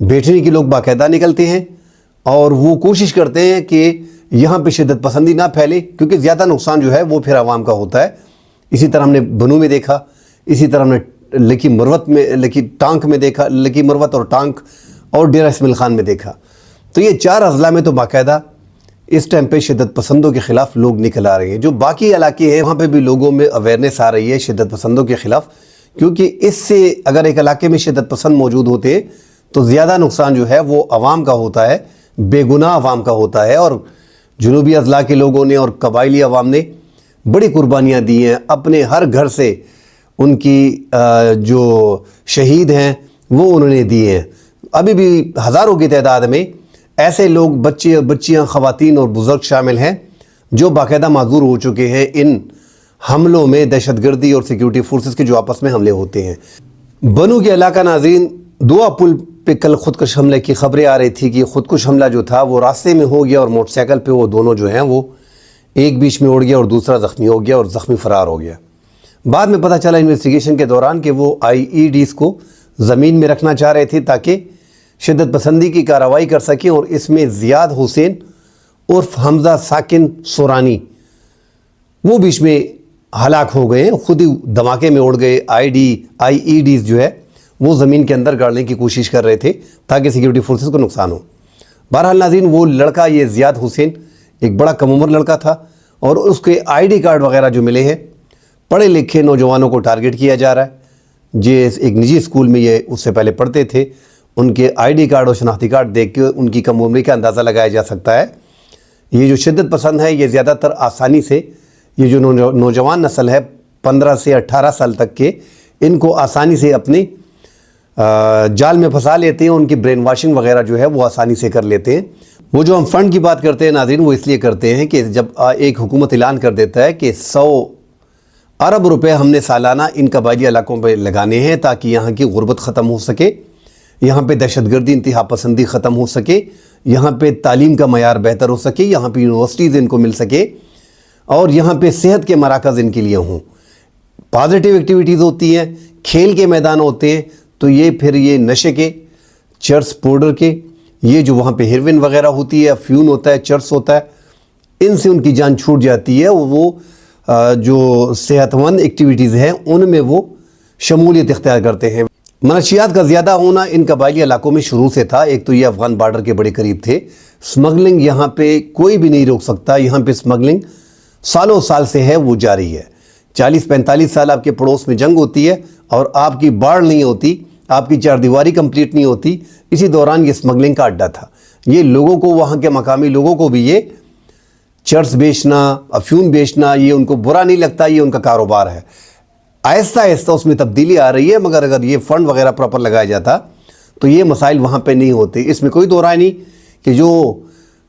بیٹھنے کے لوگ باقاعدہ نکلتے ہیں اور وہ کوشش کرتے ہیں کہ یہاں پہ شدت پسندی نہ پھیلے، کیونکہ زیادہ نقصان جو ہے وہ پھر عوام کا ہوتا ہے۔ اسی طرح ہم نے بنو میں دیکھا، اسی طرح ہم نے لکی ٹانک میں دیکھا، لکی مروت اور ٹانک اور ڈیرہ اسماعیل خان میں دیکھا۔ تو یہ 4 اضلاع میں تو باقاعدہ اس ٹائم پہ شدت پسندوں کے خلاف لوگ نکل آ رہے ہیں۔ جو باقی علاقے ہیں وہاں پہ بھی لوگوں میں اویئرنیس آ رہی ہے شدت پسندوں کے خلاف، کیونکہ اس سے اگر ایک علاقے میں شدت پسند موجود ہوتے ہیں تو زیادہ نقصان جو ہے وہ عوام کا ہوتا ہے، بے گناہ عوام کا ہوتا ہے۔ اور جنوبی اضلاع کے لوگوں نے اور قبائلی عوام نے بڑی قربانیاں دی ہیں، اپنے ہر گھر سے ان کی جو شہید ہیں وہ انہوں نے دیے ہیں۔ ابھی بھی ہزاروں کی تعداد میں ایسے لوگ، بچے اور بچیاں، خواتین اور بزرگ شامل ہیں جو باقاعدہ معذور ہو چکے ہیں ان حملوں میں، دہشت گردی اور سیکیورٹی فورسز کے جو آپس میں حملے ہوتے ہیں۔ بنو کے علاقہ ناظرین، دعا پل پہ کل خودکش حملے کی خبریں آ رہی تھی کہ خودکش حملہ جو تھا وہ راستے میں ہو گیا اور موٹر سائیکل پہ وہ دونوں جو ہیں وہ ایک بیچ میں اڑ گیا اور دوسرا زخمی ہو گیا اور زخمی فرار ہو گیا۔ بعد میں پتہ چلا انویسٹیگیشن کے دوران کہ وہ IEDs کو زمین میں رکھنا چاہ رہے تھے تاکہ شدت پسندی کی کارروائی کر سکیں، اور اس میں زیاد حسین عرف حمزہ ساکن سورانی وہ بیچ میں ہلاک ہو گئے، خود ہی دھماکے میں اڑ گئے۔ IEDs جو ہے وہ زمین کے اندر گاڑنے کی کوشش کر رہے تھے تاکہ سیکیورٹی فورسز کو نقصان ہو۔ بہرحال ناظرین، وہ لڑکا، یہ زیاد حسین، ایک بڑا کم عمر لڑکا تھا اور اس کے ID کارڈ وغیرہ جو ملے ہیں، پڑھے لکھے نوجوانوں کو ٹارگٹ کیا جا رہا ہے۔ ایک نجی اسکول میں یہ اس سے پہلے پڑھتے تھے، ان کے ID کارڈ اور شناختی کارڈ دیکھ کے ان کی کم عمری کا اندازہ لگایا جا سکتا ہے۔ یہ جو شدت پسند ہے یہ زیادہ تر آسانی سے، یہ جو نوجوان نسل ہے 15 سے 18 سال تک کے، ان کو آسانی سے اپنے جال میں پھنسا لیتے ہیں، ان کی برین واشنگ وغیرہ جو ہے وہ آسانی سے کر لیتے ہیں۔ وہ جو ہم فنڈ کی بات کرتے ہیں ناظرین، وہ اس لیے کرتے ہیں کہ جب ایک حکومت اعلان کر دیتا ہے کہ 100 ارب روپے ہم نے سالانہ ان قبائلی علاقوں پہ لگانے ہیں تاکہ یہاں کی غربت ختم ہو سکے، یہاں پہ دہشت گردی، انتہا پسندی ختم ہو سکے، یہاں پہ تعلیم کا معیار بہتر ہو سکے، یہاں پہ یونیورسٹیز ان کو مل سکے، اور یہاں پہ صحت کے مراکز ان کے لیے ہوں، پازیٹیو ایکٹیویٹیز ہوتی ہیں، کھیل کے میدان ہوتے ہیں، تو یہ پھر یہ نشے کے، چرس پاؤڈر کے، یہ جو وہاں پہ ہیروئن وغیرہ ہوتی ہے، افیون ہوتا ہے، چرس ہوتا ہے، ان سے ان کی جان چھوٹ جاتی ہے۔ وہ جو صحت مند ایکٹیویٹیز ہیں ان میں وہ شمولیت اختیار کرتے ہیں۔ منشیات کا زیادہ ہونا ان قبائلی علاقوں میں شروع سے تھا۔ ایک تو یہ افغان بارڈر کے بڑے قریب تھے، سمگلنگ یہاں پہ کوئی بھی نہیں روک سکتا، یہاں پہ سمگلنگ سالوں سال سے ہے، وہ جاری ہے۔ 40-45 سال آپ کے پڑوس میں جنگ ہوتی ہے اور آپ کی باڑ نہیں ہوتی، آپ کی چار دیواری کمپلیٹ نہیں ہوتی، اسی دوران یہ سمگلنگ کا اڈا تھا۔ یہ لوگوں کو، وہاں کے مقامی لوگوں کو بھی یہ چرس بیچنا، افیون بیچنا، یہ ان کو برا نہیں لگتا، یہ ان کا کاروبار ہے۔ آہستہ آہستہ اس میں تبدیلی آ رہی ہے، مگر اگر یہ فنڈ وغیرہ پراپر لگایا جاتا تو یہ مسائل وہاں پہ نہیں ہوتے۔ اس میں کوئی دو رائے نہیں کہ جو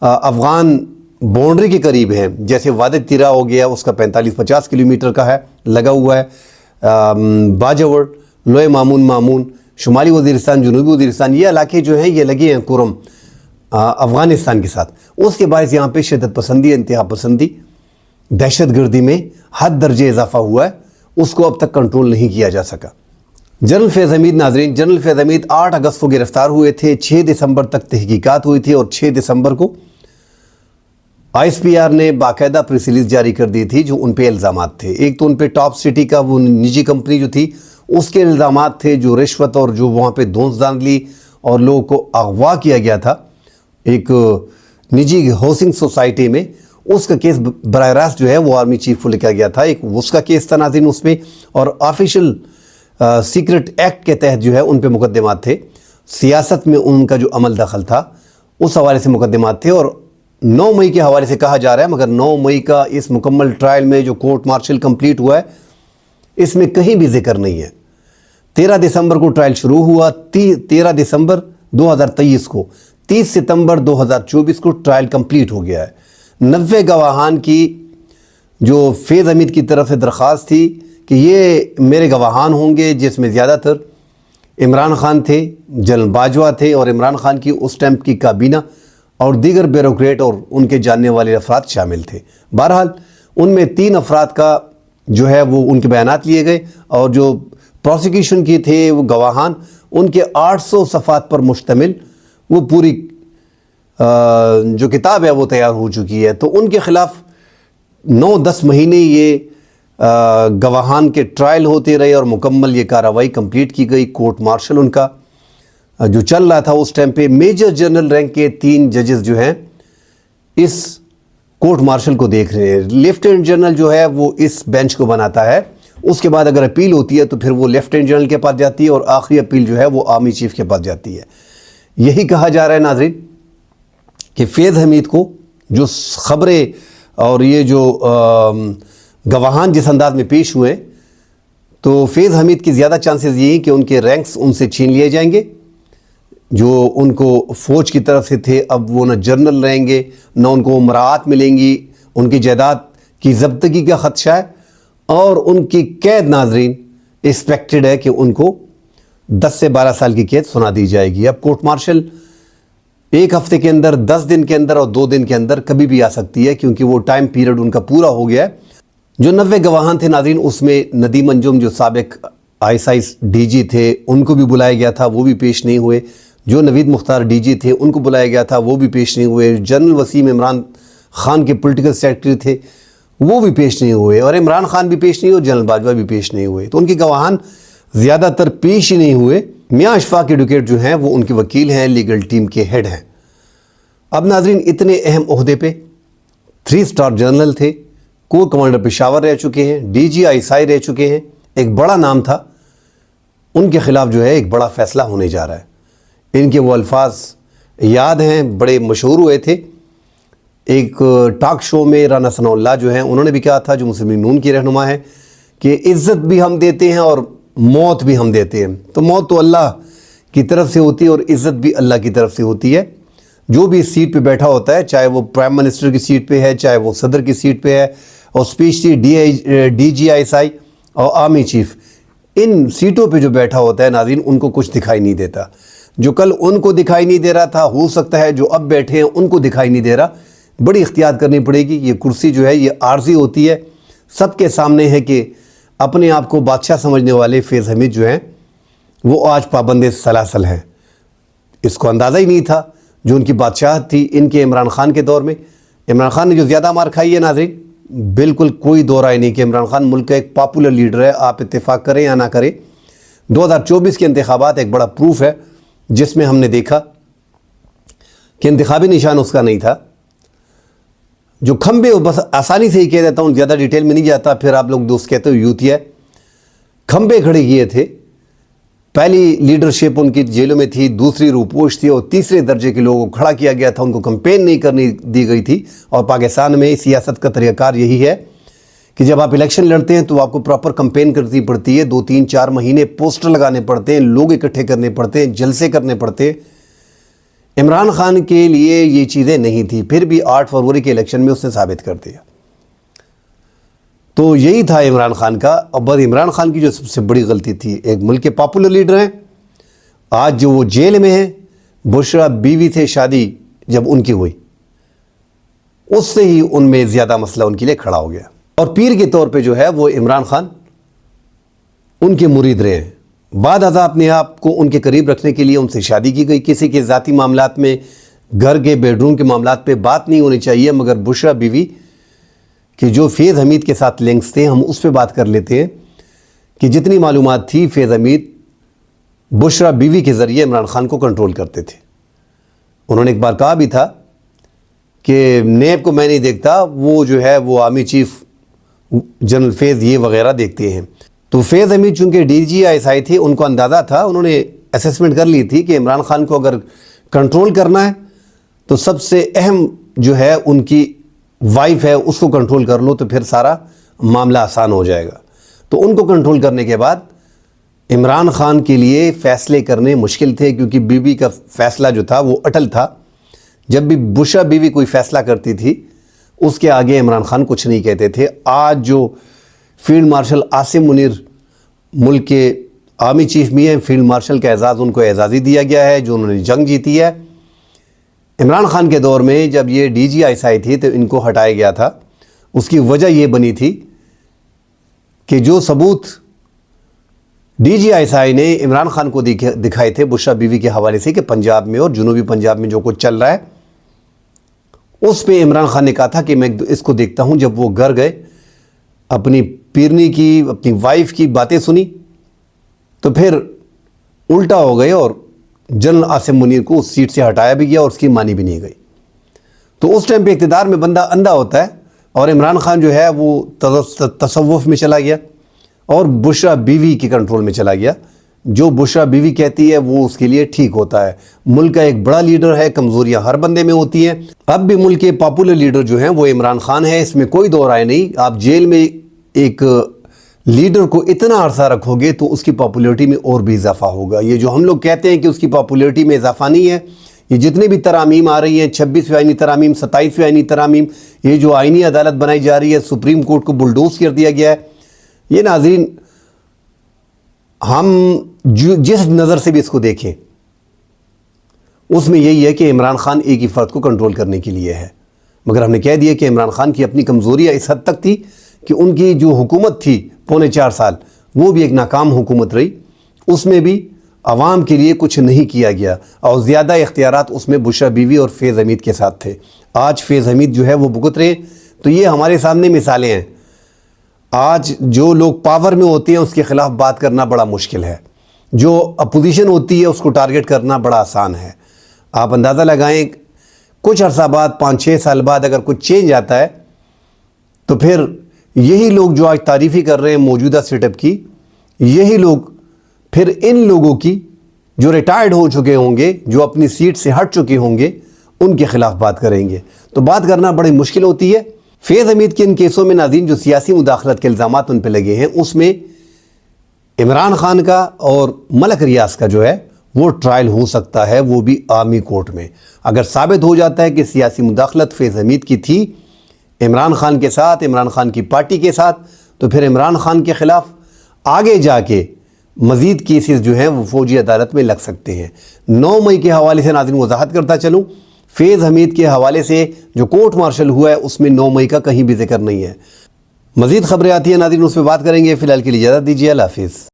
افغان باؤنڈری کے قریب ہے، جیسے وادی تیرا ہو گیا، اس کا 45-50 کلومیٹر کا ہے، لگا ہوا ہے، باجوڑ، لوئے مامون، شمالی وزیرستان، جنوبی وزیرستان، یہ علاقے جو ہیں یہ لگے ہیں کرم افغانستان کے ساتھ۔ اس کے باعث یہاں پہ شدت پسندی، انتہا پسندی، دہشت گردی میں حد درجے اضافہ ہوا ہے، اس کو اب تک کنٹرول نہیں کیا جا سکا۔ جنرل فیض حمید ناظرین، جنرل فیض حمید 8 اگست کو گرفتار ہوئے تھے، 6 دسمبر تک تحقیقات ہوئی تھی، اور 6 دسمبر کو ISPR نے باقاعدہ پریس ریلیز جاری کر دی تھی جو ان پہ الزامات تھے۔ ایک تو ان پہ ٹاپ سٹی کا وہ نجی کمپنی جو تھی اس کے الزامات تھے، جو رشوت اور جو وہاں پہ دھونس دھاندلی اور لوگوں کو اغوا کیا گیا تھا ایک نجی ہاؤسنگ سوسائٹی میں، اس کا کیس براہ راست جو ہے وہ آرمی چیف کو لکھا گیا تھا۔ ایک اس کا کیس تھا ناظرین اس میں، اور آفیشل سیکرٹ ایکٹ کے تحت جو ہے ان پہ مقدمات تھے، سیاست میں ان کا جو عمل دخل تھا اس حوالے سے مقدمات تھے، اور 9 مئی کے حوالے سے کہا جا رہا ہے، مگر 9 مئی کا اس مکمل ٹرائل میں جو کورٹ مارشل کمپلیٹ ہوا ہے اس میں کہیں بھی ذکر نہیں ہے۔ 13 دسمبر کو ٹرائل شروع ہوا، 13 دسمبر 2023 کو، 30 ستمبر 2024 کو ٹرائل کمپلیٹ ہو گیا ہے۔ 90 گواہان کی جو فیض حمید کی طرف سے درخواست تھی کہ یہ میرے گواہان ہوں گے، جس میں زیادہ تر عمران خان تھے، جنرل باجوہ تھے، اور عمران خان کی اس ٹائم کی کابینہ اور دیگر بیوروکریٹ اور ان کے جاننے والے افراد شامل تھے۔ بہرحال ان میں 3 افراد کا جو ہے وہ ان کے بیانات لیے گئے، اور جو پروسیکیوشن کی تھے وہ گواہان، ان کے 800 صفحات پر مشتمل وہ پوری جو کتاب ہے وہ تیار ہو چکی ہے. تو ان کے خلاف 9-10 مہینے یہ گواہان کے ٹرائل ہوتے رہے اور مکمل یہ کارروائی کمپلیٹ کی گئی. کورٹ مارشل ان کا جو چل رہا تھا اس ٹائم پہ، میجر جنرل رینک کے 3 ججز جو ہیں اس کورٹ مارشل کو دیکھ رہے ہیں. لیفٹیننٹ جنرل جو ہے وہ اس بینچ کو بناتا ہے. اس کے بعد اگر اپیل ہوتی ہے تو پھر وہ لیفٹیننٹ جنرل کے پاس جاتی ہے اور آخری اپیل جو ہے وہ آرمی چیف کے پاس جاتی ہے. یہی کہا جا رہا ہے ناظرین کہ فیض حمید کو جو خبریں اور یہ جو گواہان جس انداز میں پیش ہوئے، تو فیض حمید کی زیادہ چانسز یہ ہیں کہ ان کے رینکس ان سے چھین لیے جائیں گے. جو ان کو فوج کی طرف سے تھے اب وہ نہ جنرل رہیں گے، نہ ان کو مراعات ملیں گی، ان کی جائیداد کی ضبطگی کا خدشہ ہے، اور ان کی قید ناظرین ایکسپیکٹڈ ہے کہ ان کو 10 سے 12 سال کی قید سنا دی جائے گی. اب کورٹ مارشل 1 ہفتے کے اندر، 10 دن کے اندر اور 2 دن کے اندر کبھی بھی آ سکتی ہے، کیونکہ وہ ٹائم پیریڈ ان کا پورا ہو گیا ہے. جو 90 گواہان تھے ناظرین، اس میں ندیم انجم جو سابق ISI DG تھے ان کو بھی بلایا گیا تھا، وہ بھی پیش نہیں ہوئے. جو نوید مختار DG تھے ان کو بلایا گیا تھا، وہ بھی پیش نہیں ہوئے. جنرل وسیم عمران خان کے پولیٹیکل سیکرٹری تھے، وہ بھی پیش نہیں ہوئے، اور عمران خان بھی پیش نہیں ہوئے، جنرل باجوہ بھی پیش نہیں ہوئے. تو ان کے گواہان زیادہ تر پیش ہی نہیں ہوئے. میاں اشفاق ایڈوکیٹ جو ہیں وہ ان کے وکیل ہیں، لیگل ٹیم کے ہیڈ ہیں. اب ناظرین اتنے اہم عہدے پہ 3 اسٹار جنرل تھے، کور کمانڈر پشاور رہ چکے ہیں، DG ISI رہ چکے ہیں، ایک بڑا نام تھا. ان کے خلاف جو ہے ایک بڑا فیصلہ ہونے جا رہا ہے. ان کے وہ الفاظ یاد ہیں، بڑے مشہور ہوئے تھے. ایک ٹاک شو میں رانا ثناء اللہ جو ہیں انہوں نے بھی کہا تھا، جو مسلم لیگ نون کی رہنما ہے، کہ عزت بھی ہم دیتے ہیں اور موت بھی ہم دیتے ہیں. تو موت تو اللہ کی طرف سے ہوتی ہے اور عزت بھی اللہ کی طرف سے ہوتی ہے. جو بھی اس سیٹ پہ بیٹھا ہوتا ہے، چاہے وہ پرائم منسٹر کی سیٹ پہ ہے، چاہے وہ صدر کی سیٹ پہ ہے، اور اسپیشلی DG ISI اور آرمی چیف، ان سیٹوں پہ جو بیٹھا ہوتا ہے ناظرین ان کو کچھ دکھائی نہیں دیتا. جو کل ان کو دکھائی نہیں دے رہا تھا، ہو سکتا ہے جو اب بیٹھے ہیں ان کو دکھائی نہیں دے رہا. بڑی احتیاط کرنی پڑے گی. یہ کرسی جو ہے یہ عارضی ہوتی ہے. سب کے سامنے ہے کہ اپنے آپ کو بادشاہ سمجھنے والے فیض حمید جو ہیں وہ آج پابند سلاسل ہیں. اس کو اندازہ ہی نہیں تھا جو ان کی بادشاہت تھی ان کے عمران خان کے دور میں. عمران خان نے جو زیادہ مار کھائی ہے ناظرین، بالکل کوئی دو رائے نہیں کہ عمران خان ملک کا ایک پاپولر لیڈر ہے، آپ اتفاق کریں یا نہ کریں. 2024 کے انتخابات ایک بڑا پروف ہے، جس میں ہم نے دیکھا کہ انتخابی نشان اس کا نہیں تھا. جو کھمبے، بس آسانی سے ہی کہہ دیتا ہوں، زیادہ ڈیٹیل میں نہیں جاتا، پھر آپ لوگ دوست کہتے ہو یوتھی ہے. کھمبے کھڑے کیے تھے. پہلی لیڈرشپ ان کی جیلوں میں تھی، دوسری روپوش تھی، اور تیسرے درجے کے لوگوں کو کھڑا کیا گیا تھا. ان کو کمپین نہیں کرنی دی گئی تھی. اور پاکستان میں سیاست کا طریقہ کار یہی ہے کہ جب آپ الیکشن لڑتے ہیں تو آپ کو پراپر کمپین کرنی پڑتی ہے. 2-3-4 مہینے پوسٹر لگانے پڑتے ہیں، لوگ اکٹھے کرنے پڑتے ہیں، جلسے کرنے پڑتے ہیں. عمران خان کے لیے یہ چیزیں نہیں تھی، پھر بھی 8 فروری کے الیکشن میں اس نے ثابت کر دیا. تو یہی تھا عمران خان کا. اور بس عمران خان کی جو سب سے بڑی غلطی تھی، ایک ملک کے پاپولر لیڈر ہیں، آج جو وہ جیل میں ہیں، بشرا بیوی سے شادی جب ان کی ہوئی، اس سے ہی ان میں زیادہ مسئلہ ان کے لیے کھڑا ہو گیا. اور پیر کے طور پہ جو ہے وہ عمران خان ان کے مرید رہے ہیں. بعد ازاں اپنے آپ کو ان کے قریب رکھنے کے لیے ان سے شادی کی گئی. کسی کے ذاتی معاملات میں، گھر کے بیڈ روم کے معاملات پہ بات نہیں ہونی چاہیے، مگر بشرا بیوی کہ جو فیض حمید کے ساتھ لنکس تھے، ہم اس پہ بات کر لیتے ہیں کہ جتنی معلومات تھی، فیض حمید بشرا بیوی کے ذریعے عمران خان کو کنٹرول کرتے تھے. انہوں نے ایک بار کہا بھی تھا کہ نیب کو میں نہیں دیکھتا، وہ جو ہے وہ آرمی چیف جنرل فیض یہ وغیرہ دیکھتے ہیں. تو فیض حمید چونکہ DG ISI تھے، ان کو اندازہ تھا، انہوں نے اسیسمنٹ کر لی تھی کہ عمران خان کو اگر کنٹرول کرنا ہے تو سب سے اہم جو ہے ان کی وائف ہے، اس کو کنٹرول کر لو تو پھر سارا معاملہ آسان ہو جائے گا. تو ان کو کنٹرول کرنے کے بعد عمران خان کے لیے فیصلے کرنے مشکل تھے، کیونکہ بیوی کا فیصلہ جو تھا وہ اٹل تھا. جب بھی بشرا بیوی کوئی فیصلہ کرتی تھی، اس کے آگے عمران خان کچھ نہیں کہتے تھے. آج جو فیلڈ مارشل عاصم منیر ملک کے آرمی چیف بھی ہیں، فیلڈ مارشل کا اعزاز ان کو اعزازی دیا گیا ہے، جو انہوں نے جنگ جیتی ہے. عمران خان کے دور میں جب یہ DG ISI تھی تو ان کو ہٹایا گیا تھا. اس کی وجہ یہ بنی تھی کہ جو ثبوت D G I S I نے عمران خان کو دکھائے تھے بشرا بیوی کے حوالے سے کہ پنجاب میں اور جنوبی پنجاب میں جو کچھ چل رہا ہے اس پہ عمران خان نے کہا تھا کہ میں اس کو دیکھتا ہوں. جب وہ گھر گئے, اپنی پیرنی کی, اپنی وائف کی باتیں سنی, تو پھر الٹا ہو گئے اور جنرل عاصم منیر کو اس سیٹ سے ہٹایا بھی گیا اور اس کی مانی بھی نہیں گئی. تو اس ٹائم پہ اقتدار میں بندہ اندھا ہوتا ہے, اور عمران خان جو ہے وہ تصوف میں چلا گیا اور بشرا بیوی کے کنٹرول میں چلا گیا. جو بشرا بیوی کہتی ہے وہ اس کے لیے ٹھیک ہوتا ہے. ملک کا ایک بڑا لیڈر ہے, کمزوریاں ہر بندے میں ہوتی ہیں. اب بھی ملک کے پاپولر لیڈر جو ہیں وہ عمران خان ہے, اس میں کوئی دو رائے نہیں. آپ جیل میں ایک لیڈر کو اتنا عرصہ رکھو گے تو اس کی پاپولیرٹی میں اور بھی اضافہ ہوگا. یہ جو ہم لوگ کہتے ہیں کہ اس کی پاپولیرٹی میں اضافہ نہیں ہے, یہ جتنے بھی ترامیم آ رہی ہیں, 26ویں آئینی ترامیم, 27ویں آئینی ترامیم, یہ جو آئینی عدالت بنائی جا رہی ہے, سپریم کورٹ کو بلڈوز کر دیا گیا ہے, یہ ناظرین ہم جس نظر سے بھی اس کو دیکھیں اس میں یہی ہے کہ عمران خان ایک ہی فرد کو کنٹرول کرنے کے لیے ہے. مگر ہم نے کہہ دیا کہ عمران خان کی اپنی کمزوریاں اس حد تک تھی کہ ان کی جو حکومت تھی 4.25 سال, وہ بھی ایک ناکام حکومت رہی. اس میں بھی عوام کے لیے کچھ نہیں کیا گیا اور زیادہ اختیارات اس میں بشرا بیوی اور فیض حمید کے ساتھ تھے. آج فیض حمید جو ہے وہ بھگت رہے. تو یہ ہمارے سامنے مثالیں ہیں. آج جو لوگ پاور میں ہوتے ہیں اس کے خلاف بات کرنا بڑا مشکل ہے, جو اپوزیشن ہوتی ہے اس کو ٹارگٹ کرنا بڑا آسان ہے. آپ اندازہ لگائیں, کچھ عرصہ بعد 5-6 سال بعد اگر کچھ چینج آتا ہے تو پھر یہی لوگ جو آج تعریفی کر رہے ہیں موجودہ سیٹ اپ کی, یہی لوگ پھر ان لوگوں کی جو ریٹائرڈ ہو چکے ہوں گے, جو اپنی سیٹ سے ہٹ چکے ہوں گے, ان کے خلاف بات کریں گے. تو بات کرنا بڑی مشکل ہوتی ہے. فیض حمید کے ان کیسوں میں ناظرین جو سیاسی مداخلت کے الزامات ان پہ لگے ہیں, اس میں عمران خان کا اور ملک ریاض کا جو ہے وہ ٹرائل ہو سکتا ہے, وہ بھی آرمی کورٹ میں. اگر ثابت ہو جاتا ہے کہ سیاسی مداخلت فیض حمید کی تھی عمران خان کے ساتھ, عمران خان کی پارٹی کے ساتھ, تو پھر عمران خان کے خلاف آگے جا کے مزید کیسز جو ہیں وہ فوجی عدالت میں لگ سکتے ہیں. 9 مئی کے حوالے سے ناظرین وضاحت کرتا چلوں, فیض حمید کے حوالے سے جو کورٹ مارشل ہوا ہے اس میں 9 مئی کا کہیں بھی ذکر نہیں ہے. مزید خبریں آتی ہیں ناظرین, اس پہ بات کریں گے. فی الحال کے لیے اجازت دیجیے. اللہ حافظ.